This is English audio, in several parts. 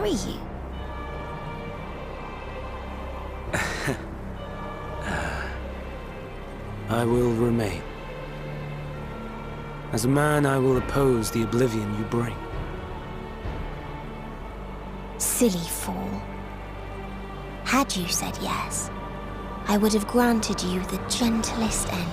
carry you. I will remain. As a man, I will oppose the oblivion you bring. Silly fool. Had you said yes, I would have granted you the gentlest end.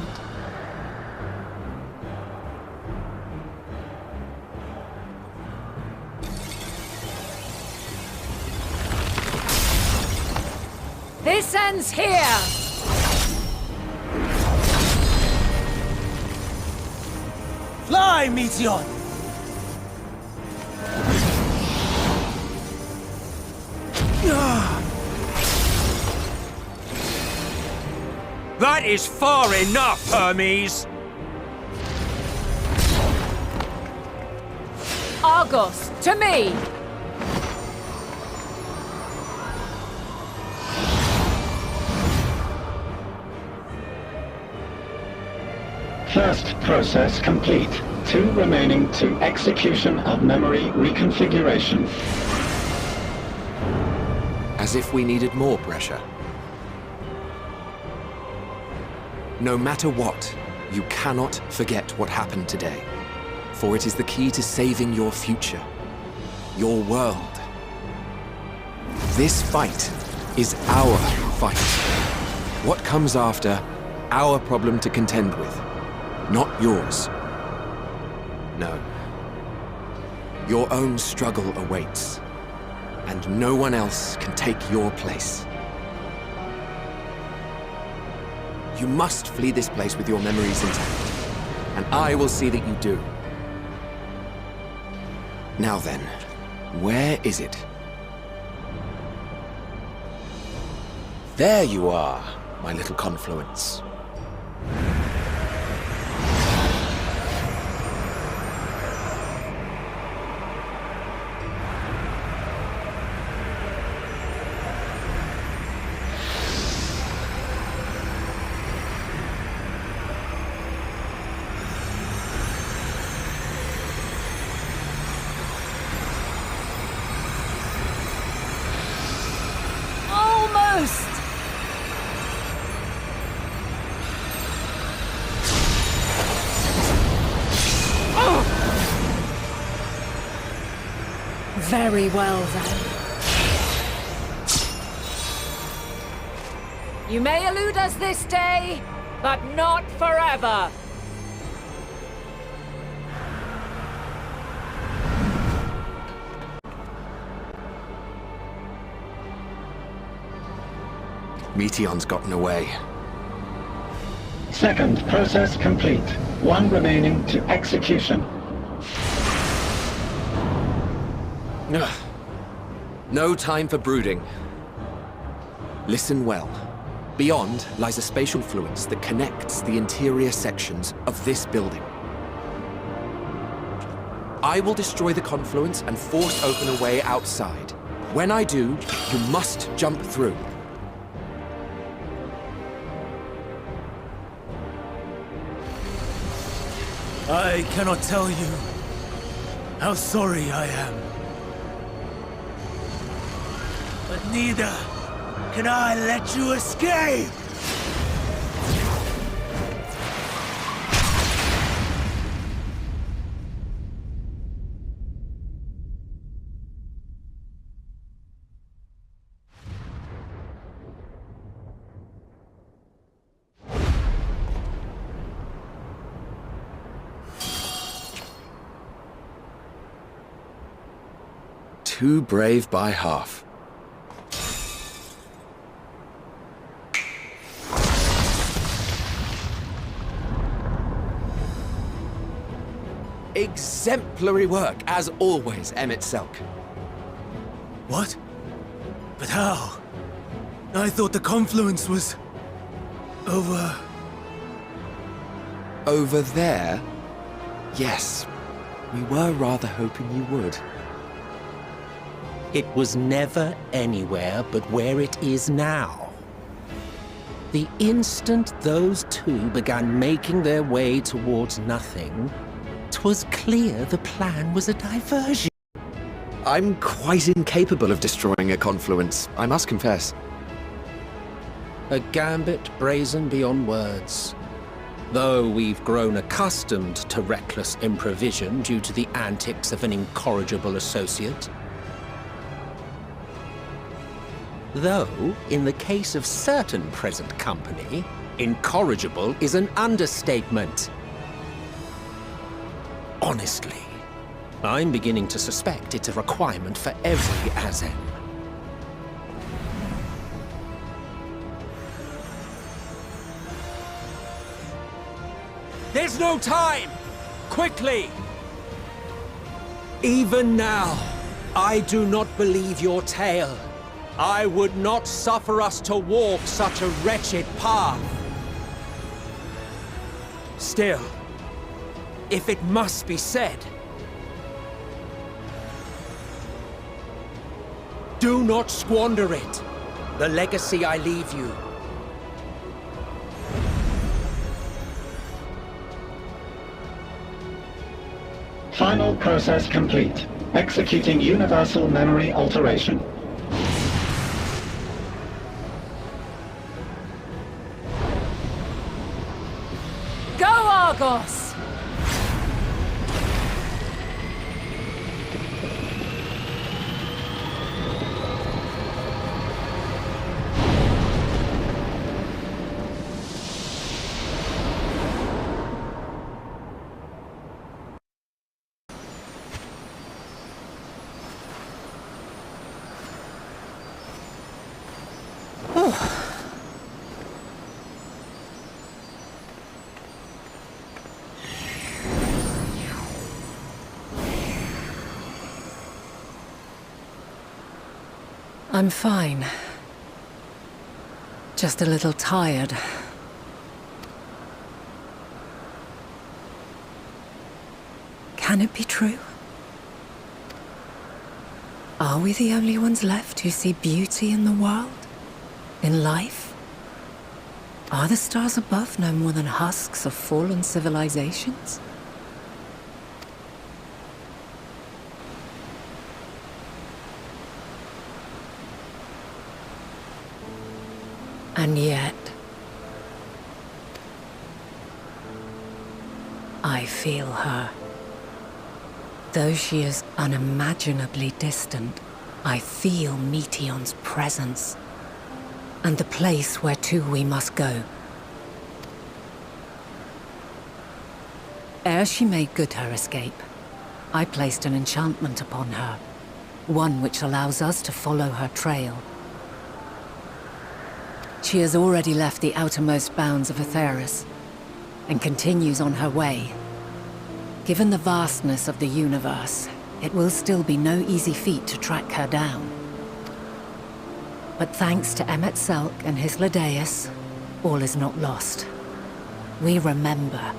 This ends here! Fly, Meteion! That is far enough, Hermes! Argos, to me! First process complete. 2 remaining to execution of memory reconfiguration. As if we needed more pressure. No matter what, you cannot forget what happened today. For it is the key to saving your future. Your world. This fight is our fight. What comes after, our problem to contend with. Not yours. No. Your own struggle awaits. And no one else can take your place. You must flee this place with your memories intact. And I will see that you do. Now then, where is it? There you are, my little confluence. Very well, then. You may elude us this day, but not forever. Meteion's gotten away. Second process complete. 1 remaining to execution. Ugh. No time for brooding. Listen well. Beyond lies a spatial fluence that connects the interior sections of this building. I will destroy the confluence and force open a way outside. When I do, you must jump through. I cannot tell you how sorry I am. But neither can I let you escape! Too brave by half. Exemplary work, as always, Emet-Selch. What? But how? I thought the confluence was... over... Over there? Yes. We were rather hoping you would. It was never anywhere but where it is now. The instant those two began making their way towards nothing, 'twas clear the plan was a diversion. I'm quite incapable of destroying a confluence, I must confess. A gambit brazen beyond words. Though we've grown accustomed to reckless improvision due to the antics of an incorrigible associate. Though, in the case of certain present company, incorrigible is an understatement. Honestly, I'm beginning to suspect it's a requirement for every Azen. There's no time! Quickly! Even now, I do not believe your tale. I would not suffer us to walk such a wretched path. Still, if it must be said, do not squander it, the legacy I leave you. Final process complete. Executing universal memory alteration. Go, Argos! I'm fine. Just a little tired. Can it be true? Are we the only ones left who see beauty in the world? In life? Are the stars above no more than husks of fallen civilizations? And yet, I feel her. Though she is unimaginably distant, I feel Meteion's presence, and the place where to we must go. Ere she made good her escape, I placed an enchantment upon her, one which allows us to follow her trail. She has already left the outermost bounds of Aetheris, and continues on her way. Given the vastness of the universe, it will still be no easy feat to track her down. But thanks to Emet-Selch and Hythlodaeus, all is not lost. We remember.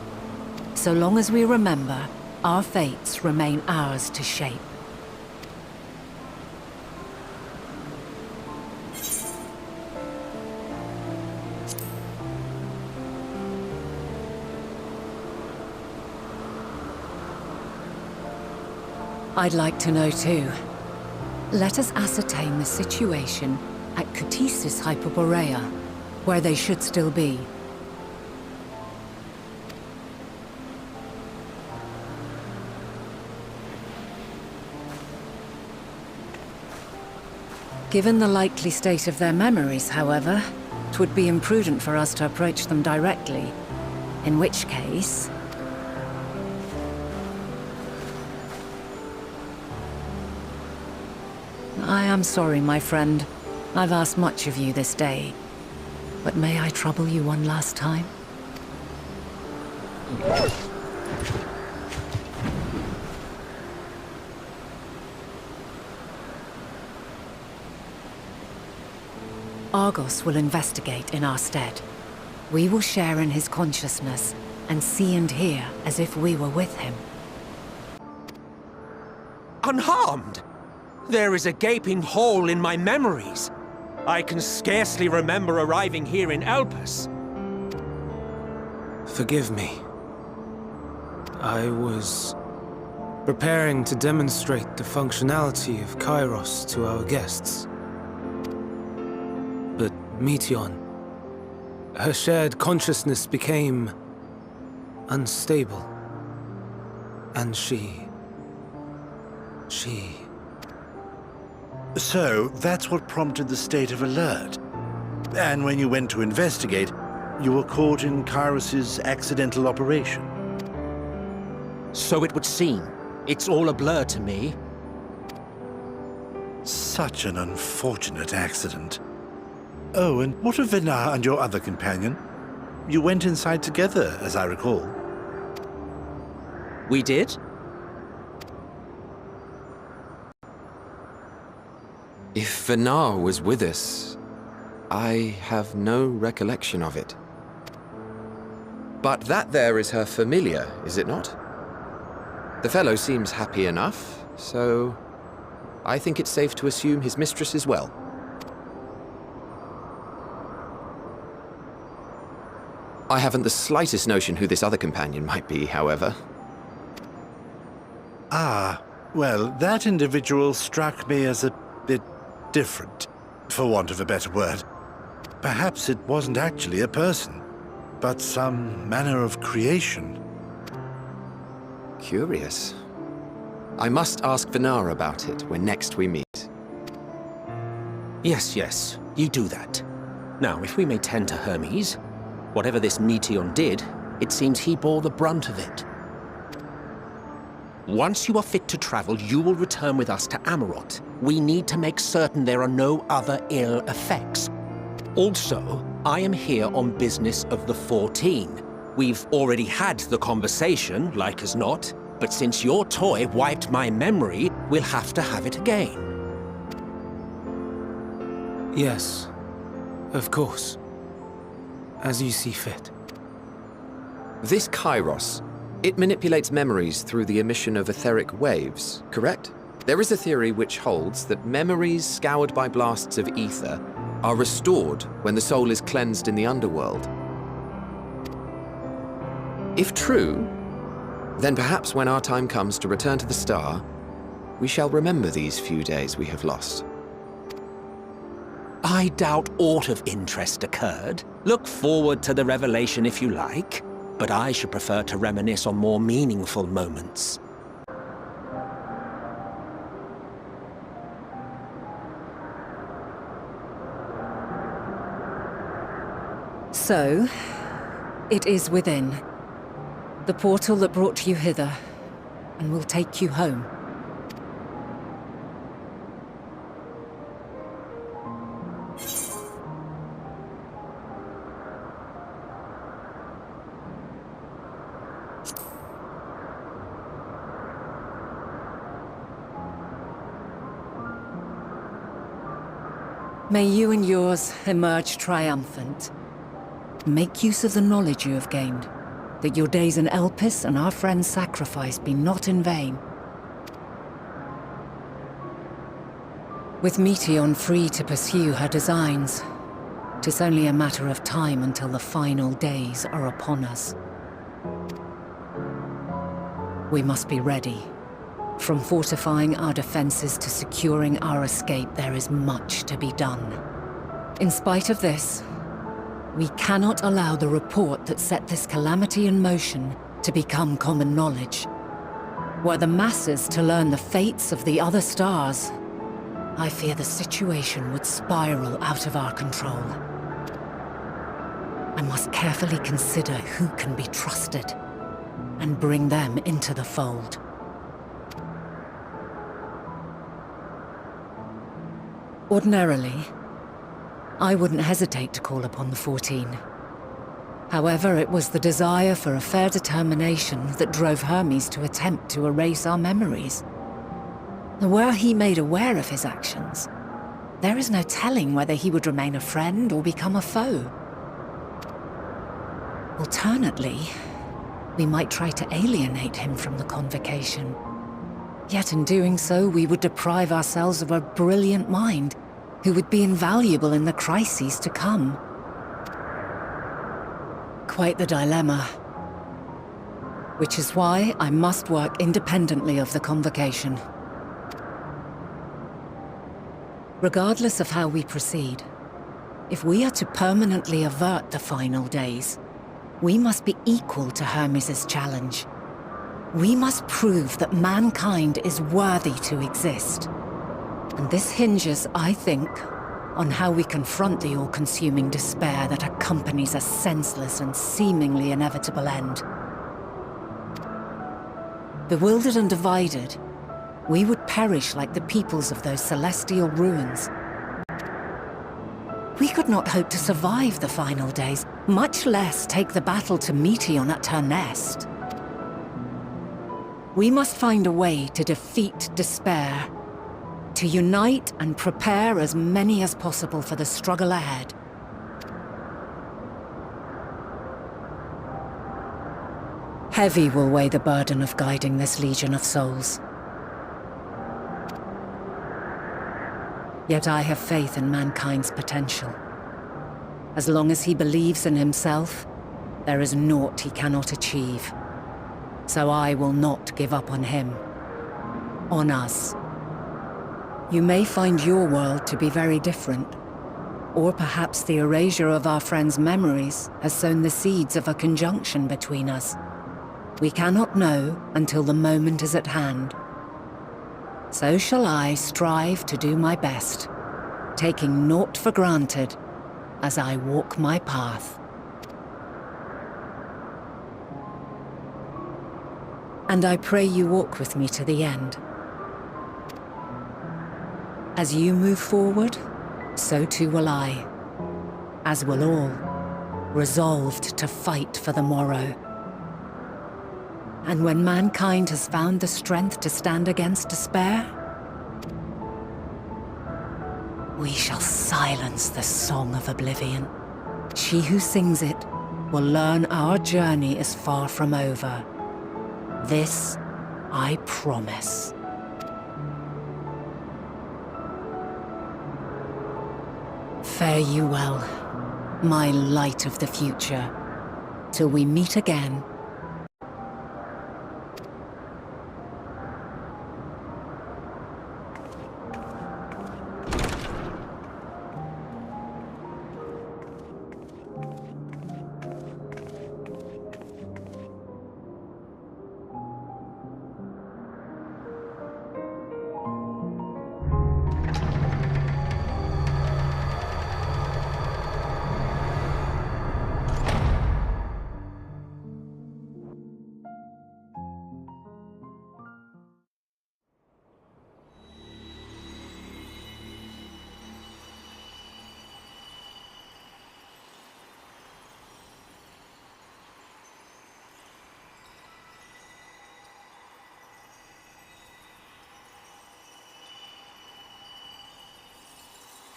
So long as we remember, our fates remain ours to shape. I'd like to know too. Let us ascertain the situation at Kutisis Hyperborea, where they should still be. Given the likely state of their memories, however, it would be imprudent for us to approach them directly. In which case... I am sorry, my friend. I've asked much of you this day. But may I trouble you one last time? Argos will investigate in our stead. We will share in his consciousness and see and hear as if we were with him. Unharmed? There is a gaping hole in my memories. I can scarcely remember arriving here in Elpis. Forgive me. I was preparing to demonstrate the functionality of Kairos to our guests. But Meteion, her shared consciousness became unstable. And she... So, that's what prompted the state of alert. And when you went to investigate, you were caught in Kairos's accidental operation. So it would seem. It's all a blur to me. Such an unfortunate accident. Oh, and what of Venar and your other companion? You went inside together, as I recall. We did? If Venar was with us, I have no recollection of it. But that there is her familiar, is it not? The fellow seems happy enough, so I think it's safe to assume his mistress is well. I haven't the slightest notion who this other companion might be, however. Ah, well, that individual struck me as a bit different, for want of a better word. Perhaps it wasn't actually a person, but some manner of creation. Curious. I must ask Venar about it when next we meet. Yes, you do that. Now, if we may tend to Hermes, whatever this Meteion did, it seems he bore the brunt of it. Once you are fit to travel, you will return with us to Amarot. We need to make certain there are no other ill effects. Also, I am here on business of the 14. We've already had the conversation, like as not, but since your toy wiped my memory, we'll have to have it again. Yes, of course. As you see fit. This Kairos, it manipulates memories through the emission of etheric waves, correct? There is a theory which holds that memories scoured by blasts of ether are restored when the soul is cleansed in the underworld. If true, then perhaps when our time comes to return to the star, we shall remember these few days we have lost. I doubt aught of interest occurred. Look forward to the revelation if you like, but I should prefer to reminisce on more meaningful moments. So, it is within. The portal that brought you hither, and will take you home. May you and yours emerge triumphant. Make use of the knowledge you have gained, that your days in Elpis and our friend's sacrifice be not in vain. With Meteion free to pursue her designs, 'tis only a matter of time until the final days are upon us. We must be ready. From fortifying our defenses to securing our escape, there is much to be done. In spite of this, we cannot allow the report that set this calamity in motion to become common knowledge. Were the masses to learn the fates of the other stars, I fear the situation would spiral out of our control. I must carefully consider who can be trusted, and bring them into the fold. Ordinarily, I wouldn't hesitate to call upon the 14. However, it was the desire for a fair determination that drove Hermes to attempt to erase our memories. Were he made aware of his actions, there is no telling whether he would remain a friend or become a foe. Alternately, we might try to alienate him from the convocation. Yet in doing so, we would deprive ourselves of a brilliant mind who would be invaluable in the crises to come. Quite the dilemma. Which is why I must work independently of the Convocation. Regardless of how we proceed, if we are to permanently avert the final days, we must be equal to Hermes' challenge. We must prove that mankind is worthy to exist. And this hinges, I think, on how we confront the all-consuming despair that accompanies a senseless and seemingly inevitable end. Bewildered and divided, we would perish like the peoples of those celestial ruins. We could not hope to survive the final days, much less take the battle to Meteion at her nest. We must find a way to defeat despair, to unite and prepare as many as possible for the struggle ahead. Heavy will weigh the burden of guiding this legion of souls. Yet I have faith in mankind's potential. As long as he believes in himself, there is naught he cannot achieve. So I will not give up on him. On us. You may find your world to be very different. Or perhaps the erasure of our friends' memories has sown the seeds of a conjunction between us. We cannot know until the moment is at hand. So shall I strive to do my best, taking naught for granted as I walk my path. And I pray you walk with me to the end. As you move forward, so too will I, as will all, resolved to fight for the morrow. And when mankind has found the strength to stand against despair, we shall silence the song of oblivion. She who sings it will learn our journey is far from over. This I promise. Fare you well, my light of the future, till we meet again.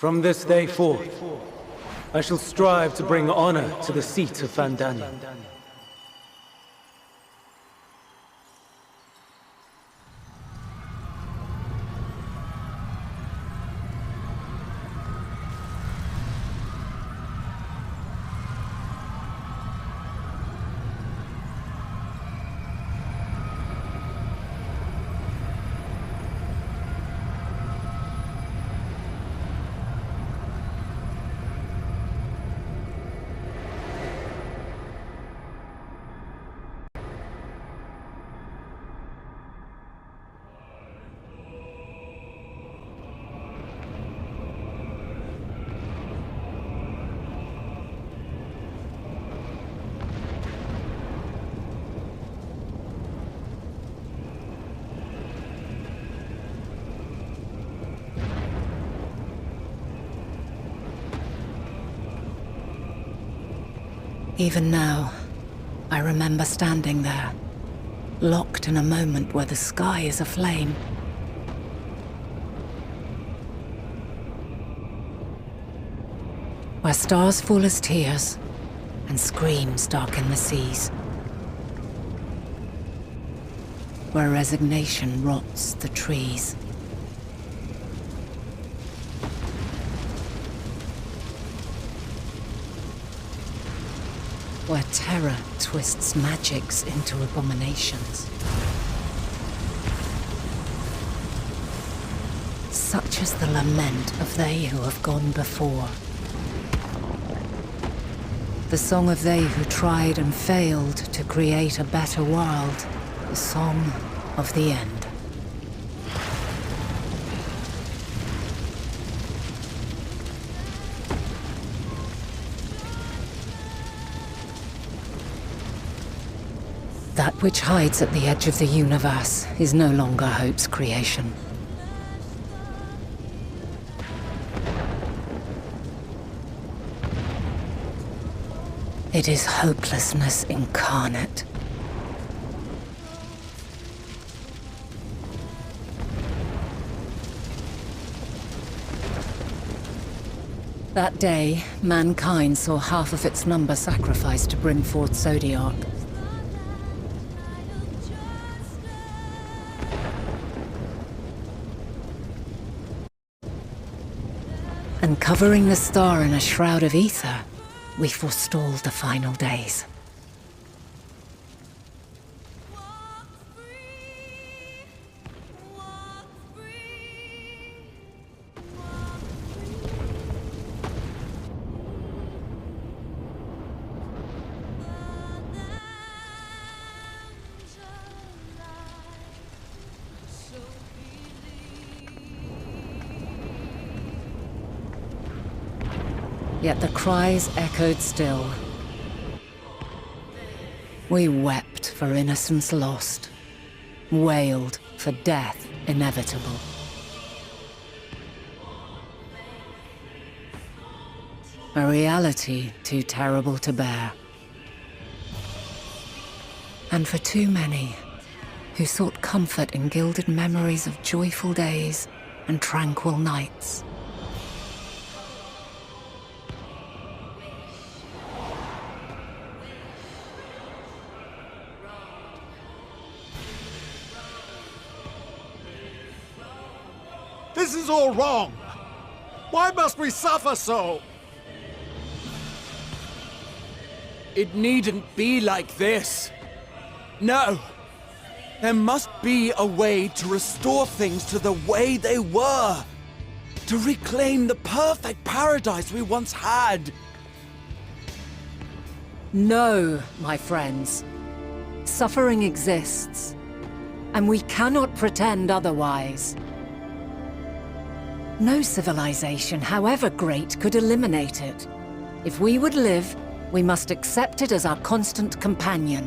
From this day forth, I shall strive to bring honor to the seat of Vandania. Even now, I remember standing there, locked in a moment where the sky is aflame. Where stars fall as tears, and screams darken the seas. Where resignation rots the trees. where terror twists magics into abominations. Such is the lament of they who have gone before. The song of they who tried and failed to create a better world. The song of the end. That which hides at the edge of the universe is no longer Hope's creation. It is hopelessness incarnate. That day, mankind saw half of its number sacrificed to bring forth Zodiark. And covering the star in a shroud of ether, we forestalled the final days. Yet the cries echoed still. We wept for innocence lost, wailed for death inevitable. A reality too terrible to bear. And for too many who sought comfort in gilded memories of joyful days and tranquil nights. This is all wrong! Why must we suffer so? It needn't be like this. No. There must be a way to restore things to the way they were. To reclaim the perfect paradise we once had. No, my friends. Suffering exists, and we cannot pretend otherwise. No civilization, however great, could eliminate it. If we would live, we must accept it as our constant companion.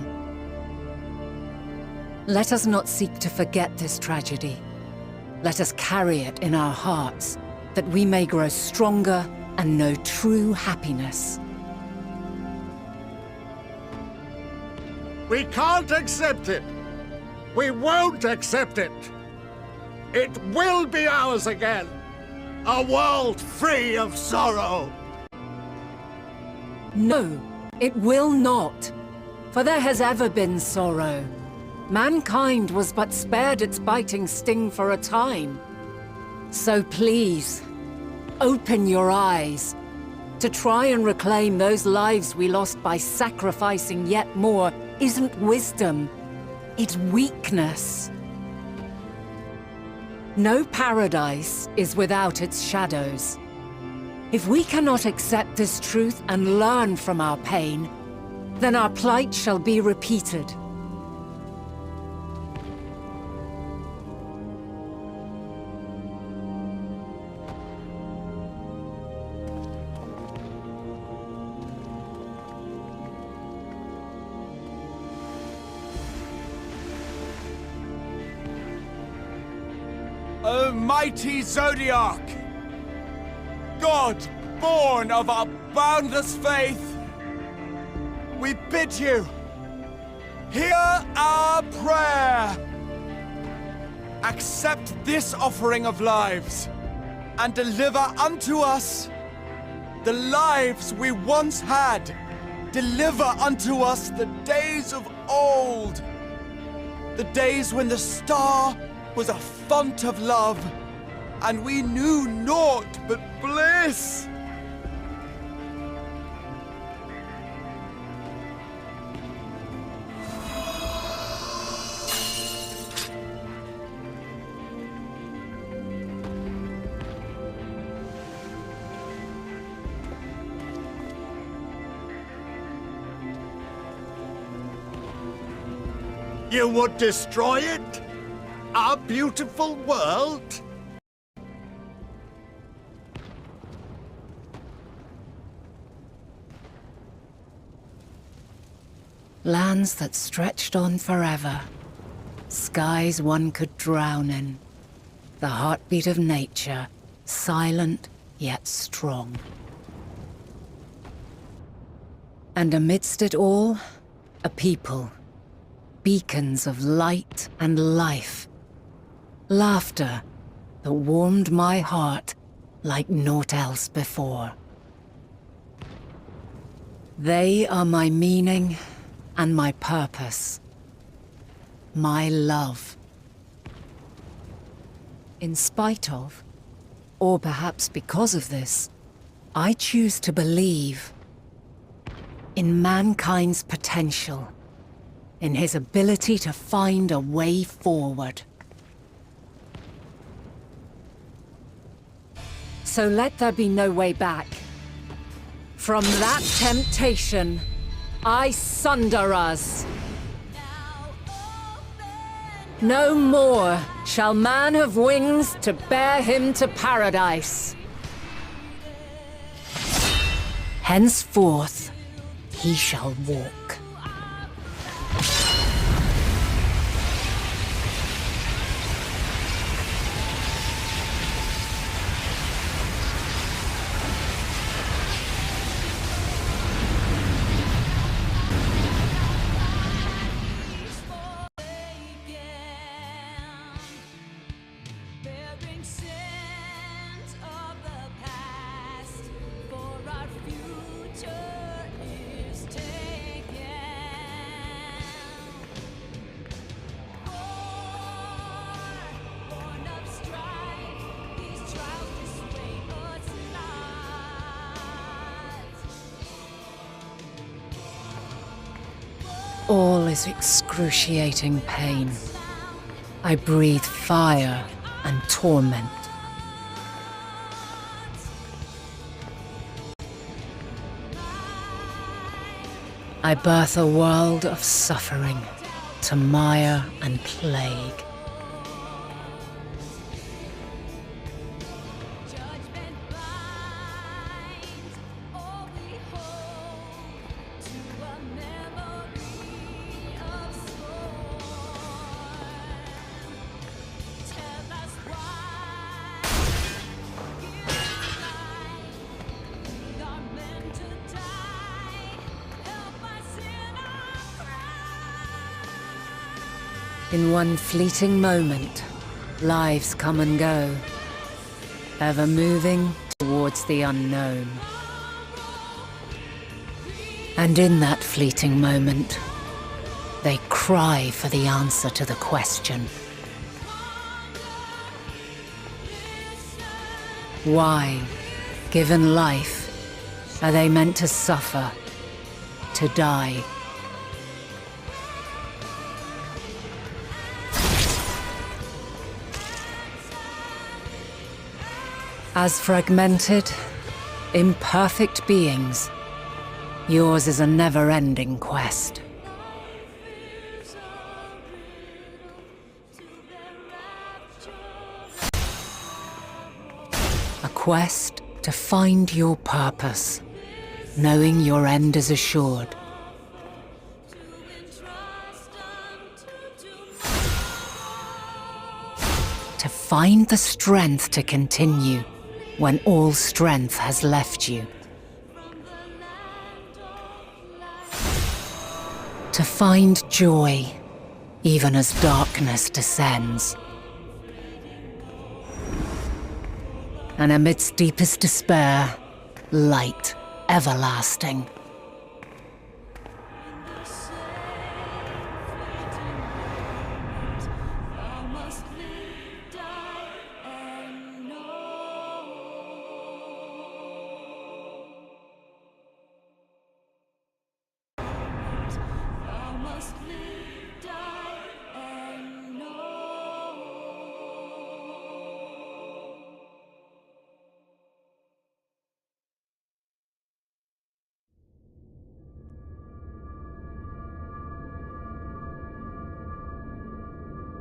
Let us not seek to forget this tragedy. Let us carry it in our hearts, that we may grow stronger and know true happiness. We can't accept it! We won't accept it! It will be ours again! A world free of sorrow! No, it will not. For there has ever been sorrow. Mankind was but spared its biting sting for a time. So please, open your eyes. To try and reclaim those lives we lost by sacrificing yet more isn't wisdom. It's weakness. No paradise is without its shadows. If we cannot accept this truth and learn from our pain, then our plight shall be repeated. O mighty Zodiark! God, born of our boundless faith, we bid you, hear our prayer! Accept this offering of lives, and deliver unto us the lives we once had. Deliver unto us the days of old, the days when the star was a font of love, and we knew naught but bliss. You would destroy it? Our beautiful world? Lands that stretched on forever. Skies one could drown in. The heartbeat of nature, silent yet strong. And amidst it all, a people. Beacons of light and life. Laughter that warmed my heart like naught else before. They are my meaning and my purpose. My love. In spite of, or perhaps because of this, I choose to believe in mankind's potential, in his ability to find a way forward. So let there be no way back. From that temptation, I sunder us. No more shall man have wings to bear him to paradise. Henceforth, he shall walk. All is excruciating pain. I breathe fire and torment. I birth a world of suffering to mire and plague. In one fleeting moment, lives come and go, ever moving towards the unknown. And in that fleeting moment, they cry for the answer to the question. Why, given life, are they meant to suffer, to die? As fragmented, imperfect beings, yours is a never-ending quest. A quest to find your purpose, knowing your end is assured. To find the strength to continue when all strength has left you. To find joy, even as darkness descends. And amidst deepest despair, light everlasting.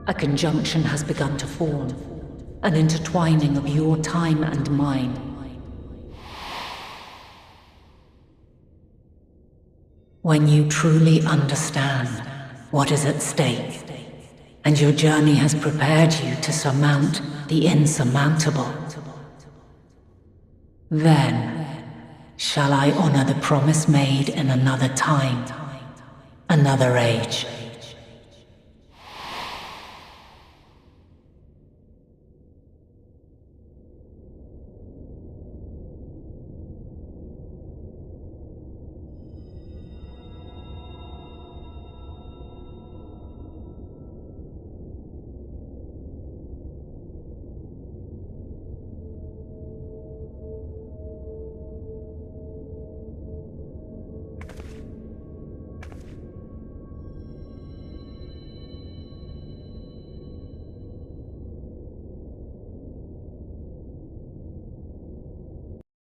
A conjunction has begun to form, an intertwining of your time and mine. When you truly understand what is at stake, and your journey has prepared you to surmount the insurmountable, then shall I honor the promise made in another time, another age.